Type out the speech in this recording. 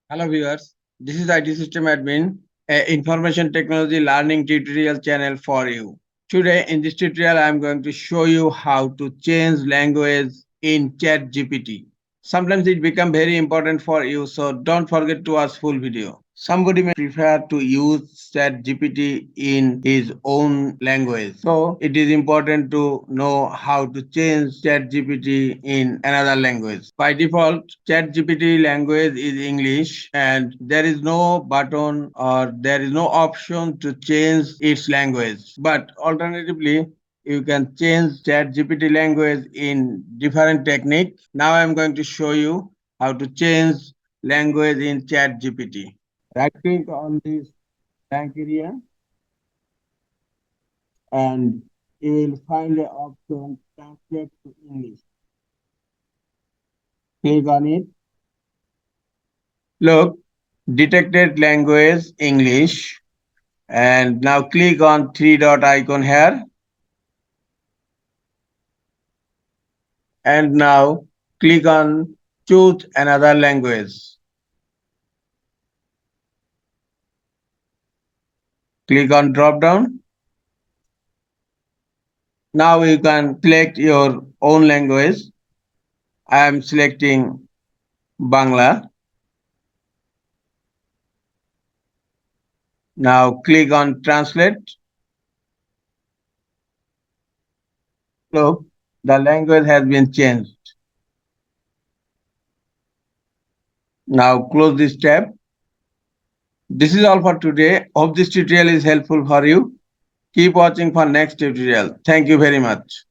Hello viewers, this is IT System Admin, a information technology learning tutorial channel for you. Today in this tutorial I am going to show you how to change language in ChatGPT. Sometimes it becomes very important for you, so don't forget to watch full video. Somebody may prefer to use ChatGPT in his own language. So it is important to know how to change ChatGPT in another language. By default, ChatGPT language is English and there is no button or there is no option to change its language. But alternatively, you can change ChatGPT language in different technique. Now I'm going to show you how to change language in ChatGPT. Right click on this blank area and you will find the option translate to English. Click on it. Look, detected language English, and now click on three dot icon here, and now click on choose another language. Click on drop down. Now you can select your own language. I am selecting Bangla. Now click on translate. Look, the language has been changed. Now close this tab. This is all for today. Hope this tutorial is helpful for you. Keep watching for next tutorial. Thank you very much.